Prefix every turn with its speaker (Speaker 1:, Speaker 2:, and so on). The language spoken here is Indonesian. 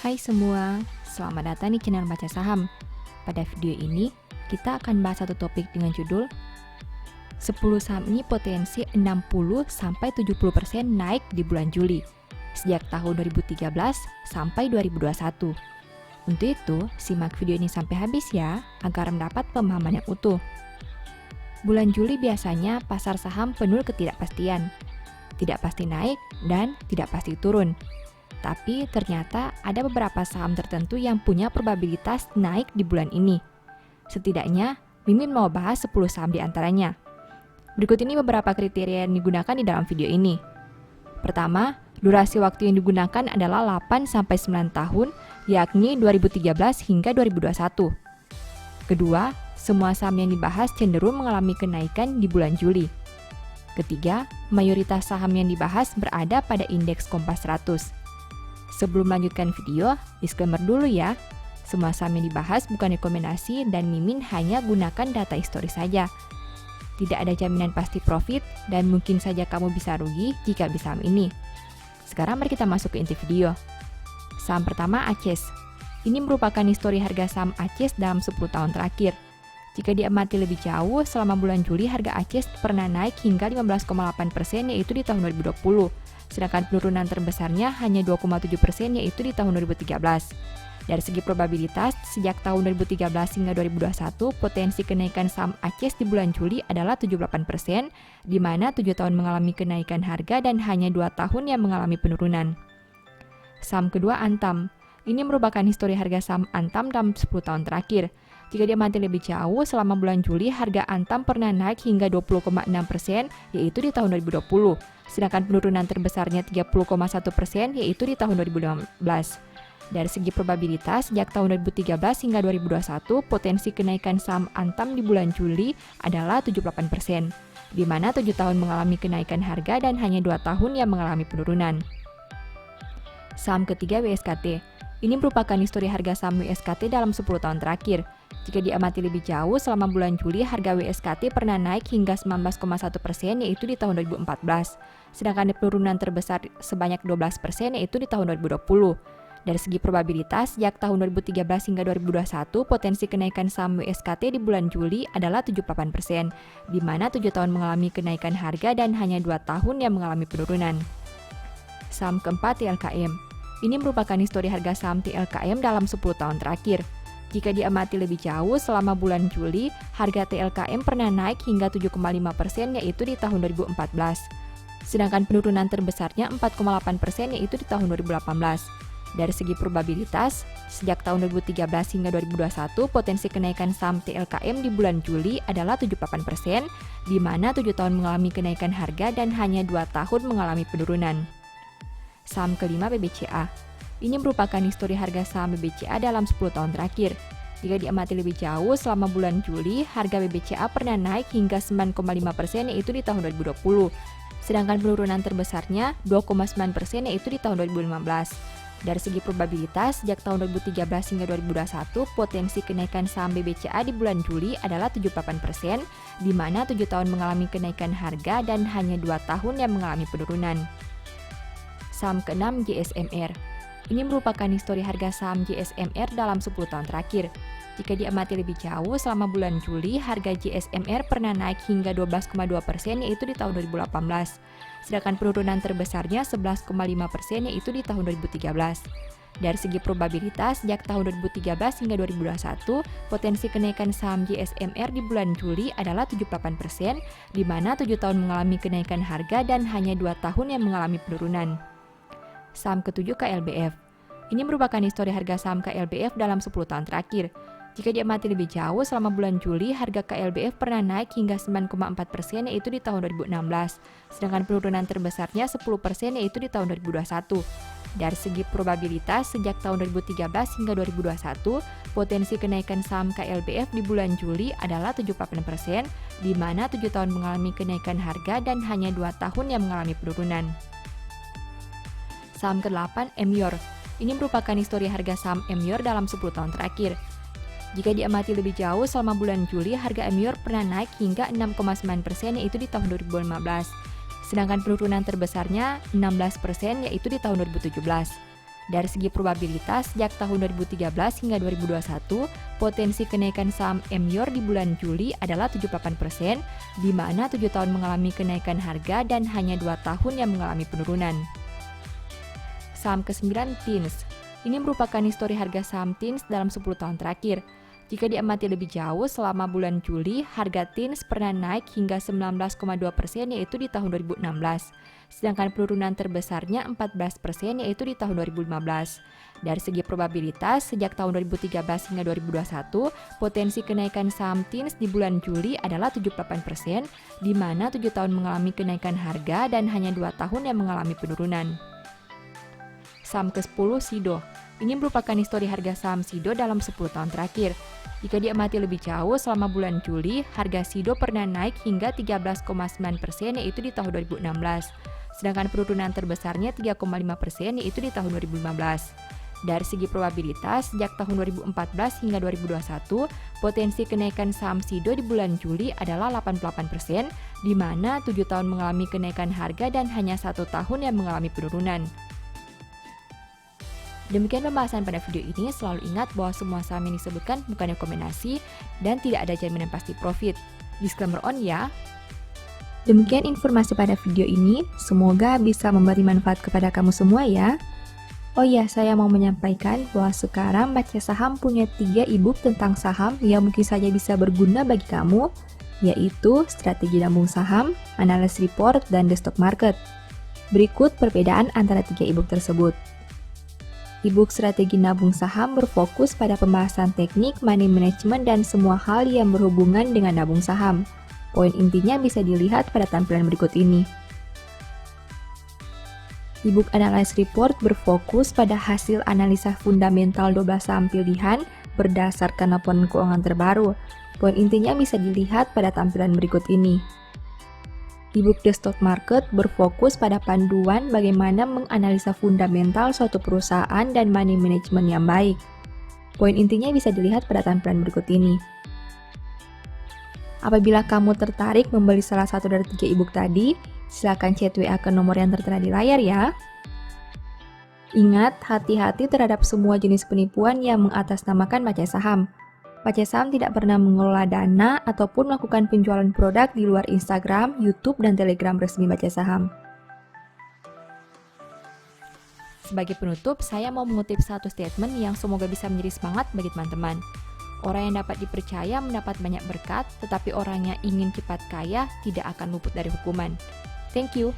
Speaker 1: Hai semua, selamat datang di channel Baca Saham. Pada video ini, kita akan bahas satu topik dengan judul 10 saham ini potensi 60-70% naik di bulan Juli, sejak tahun 2013 sampai 2021. Untuk itu, simak video ini sampai habis ya, agar mendapat pemahaman yang utuh. Bulan Juli biasanya pasar saham penuh ketidakpastian. Tidak pasti naik dan tidak pasti turun. Tapi ternyata ada beberapa saham tertentu yang punya probabilitas naik di bulan ini. Setidaknya, Mimin mau bahas 10 saham di antaranya. Berikut ini beberapa kriteria yang digunakan di dalam video ini. Pertama, durasi waktu yang digunakan adalah 8-9 tahun, yakni 2013 hingga 2021. Kedua, semua saham yang dibahas cenderung mengalami kenaikan di bulan Juli. Ketiga, mayoritas saham yang dibahas berada pada indeks Kompas 100. Sebelum melanjutkan video, disclaimer dulu ya. Semua saham yang dibahas bukan rekomendasi dan Mimin hanya gunakan data historis saja. Tidak ada jaminan pasti profit dan mungkin saja kamu bisa rugi jika beli saham ini. Sekarang mari kita masuk ke inti video. Saham pertama ACES. Ini merupakan histori harga saham ACES dalam 10 tahun terakhir. Jika diamati lebih jauh, selama bulan Juli harga ACES pernah naik hingga 15,8% yaitu di tahun 2020. Sedangkan penurunan terbesarnya hanya 2,7% yaitu di tahun 2013. Dari segi probabilitas, sejak tahun 2013 hingga 2021, potensi kenaikan saham ACES di bulan Juli adalah 78%, di mana 7 tahun mengalami kenaikan harga dan hanya 2 tahun yang mengalami penurunan. Saham kedua Antam. Ini merupakan histori harga saham Antam dalam 10 tahun terakhir. Jika diamati lebih jauh, selama bulan Juli harga Antam pernah naik hingga 20,6% yaitu di tahun 2020. Sedangkan penurunan terbesarnya 30,1% yaitu di tahun 2015. Dari segi probabilitas, sejak tahun 2013 hingga 2021, potensi kenaikan saham Antam di bulan Juli adalah 78%, di mana 7 tahun mengalami kenaikan harga dan hanya 2 tahun yang mengalami penurunan. Saham ketiga WSKT. Ini merupakan histori harga saham WSKT dalam 10 tahun terakhir. Jika diamati lebih jauh, selama bulan Juli harga WSKT pernah naik hingga 19,1% yaitu di tahun 2014. Sedangkan penurunan terbesar sebanyak 12% yaitu di tahun 2020. Dari segi probabilitas, sejak tahun 2013 hingga 2021, potensi kenaikan saham WSKT di bulan Juli adalah 78%, di mana 7 tahun mengalami kenaikan harga dan hanya 2 tahun yang mengalami penurunan. Saham keempat TLKM. Ini merupakan histori harga saham TLKM dalam 10 tahun terakhir. Jika diamati lebih jauh, selama bulan Juli, harga TLKM pernah naik hingga 7,5% yaitu di tahun 2014. Sedangkan penurunan terbesarnya 4,8% yaitu di tahun 2018. Dari segi probabilitas, sejak tahun 2013 hingga 2021, potensi kenaikan saham TLKM di bulan Juli adalah 78%, di mana 7 tahun mengalami kenaikan harga dan hanya 2 tahun mengalami penurunan. Saham kelima BBCA. Ini merupakan histori harga saham BBCA dalam 10 tahun terakhir. Jika diamati lebih jauh, selama bulan Juli, harga BBCA pernah naik hingga 9,5% yaitu di tahun 2020. Sedangkan penurunan terbesarnya 2,9% yaitu di tahun 2015. Dari segi probabilitas, sejak tahun 2013 hingga 2021, potensi kenaikan saham BBCA di bulan Juli adalah 78%, di mana 7 tahun mengalami kenaikan harga dan hanya 2 tahun yang mengalami penurunan. Saham keenam JSMR. Ini merupakan histori harga saham JSMR dalam 10 tahun terakhir. Jika diamati lebih jauh, selama bulan Juli, harga JSMR pernah naik hingga 12,2% yaitu di tahun 2018. Sedangkan penurunan terbesarnya 11,5% yaitu di tahun 2013. Dari segi probabilitas, sejak tahun 2013 hingga 2021, potensi kenaikan saham JSMR di bulan Juli adalah 78%, di mana 7 tahun mengalami kenaikan harga dan hanya 2 tahun yang mengalami penurunan. Saham ketujuh KLBF. Ini merupakan histori harga saham KLBF dalam 10 tahun terakhir. Jika diamati lebih jauh, selama bulan Juli, harga KLBF pernah naik hingga 9,4% yaitu di tahun 2016. Sedangkan penurunan terbesarnya 10% yaitu di tahun 2021. Dari segi probabilitas, sejak tahun 2013 hingga 2021, potensi kenaikan saham KLBF di bulan Juli adalah 78%, di mana 7 tahun mengalami kenaikan harga dan hanya 2 tahun yang mengalami penurunan. Saham ke-8 Emyor. Ini merupakan histori harga saham Emyor dalam 10 tahun terakhir. Jika diamati lebih jauh, selama bulan Juli harga Emyor pernah naik hingga 6,9% yaitu di tahun 2015. Sedangkan penurunan terbesarnya 16% yaitu di tahun 2017. Dari segi probabilitas, sejak tahun 2013 hingga 2021, potensi kenaikan saham Emyor di bulan Juli adalah 78%, di mana 7 tahun mengalami kenaikan harga dan hanya 2 tahun yang mengalami penurunan. Saham ke-9 Teens. Ini merupakan histori harga saham Teens dalam 10 tahun terakhir. Jika diamati lebih jauh, selama bulan Juli, harga Teens pernah naik hingga 19,2% yaitu di tahun 2016. Sedangkan penurunan terbesarnya 14% yaitu di tahun 2015. Dari segi probabilitas, sejak tahun 2013 hingga 2021, potensi kenaikan saham Teens di bulan Juli adalah 78%, di mana 7 tahun mengalami kenaikan harga dan hanya 2 tahun yang mengalami penurunan. Saham ke-10 Sido. Ini merupakan histori harga saham Sido dalam 10 tahun terakhir. Jika diamati lebih jauh, selama bulan Juli, harga Sido pernah naik hingga 13,9% yaitu di tahun 2016. Sedangkan penurunan terbesarnya 3,5% yaitu di tahun 2015. Dari segi probabilitas, sejak tahun 2014 hingga 2021, potensi kenaikan saham Sido di bulan Juli adalah 88%, di mana 7 tahun mengalami kenaikan harga dan hanya 1 tahun yang mengalami penurunan. Demikian pembahasan pada video ini. Selalu ingat bahwa semua saham yang disebutkan bukan rekomendasi dan tidak ada jaminan pasti profit. Disclaimer on ya. Demikian informasi pada video ini. Semoga bisa memberi manfaat kepada kamu semua ya. Oh iya, saya mau menyampaikan bahwa sekarang Baca Saham punya 3 e-book tentang saham yang mungkin saja bisa berguna bagi kamu, yaitu Strategi Nabung Saham, Analysis Report, dan The Stock Market. Berikut perbedaan antara 3 e-book tersebut. E-book Strategi Nabung Saham berfokus pada pembahasan teknik, money management, dan semua hal yang berhubungan dengan nabung saham. Poin intinya bisa dilihat pada tampilan berikut ini. E-book Analysis Report berfokus pada hasil analisa fundamental 12 saham pilihan berdasarkan laporan keuangan terbaru. Poin intinya bisa dilihat pada tampilan berikut ini. E-book The Stock Market berfokus pada panduan bagaimana menganalisa fundamental suatu perusahaan dan money management yang baik. Poin intinya bisa dilihat pada tampilan berikut ini. Apabila kamu tertarik membeli salah satu dari 3 e-book tadi, silakan chat WA ke nomor yang tertera di layar ya. Ingat, hati-hati terhadap semua jenis penipuan yang mengatasnamakan baca saham. Baca Saham tidak pernah mengelola dana ataupun melakukan penjualan produk di luar Instagram, YouTube, dan Telegram resmi Baca Saham. Sebagai penutup, saya mau mengutip satu statement yang semoga bisa menjadi semangat bagi teman-teman. Orang yang dapat dipercaya mendapat banyak berkat, tetapi orang yang ingin cepat kaya tidak akan luput dari hukuman. Thank you.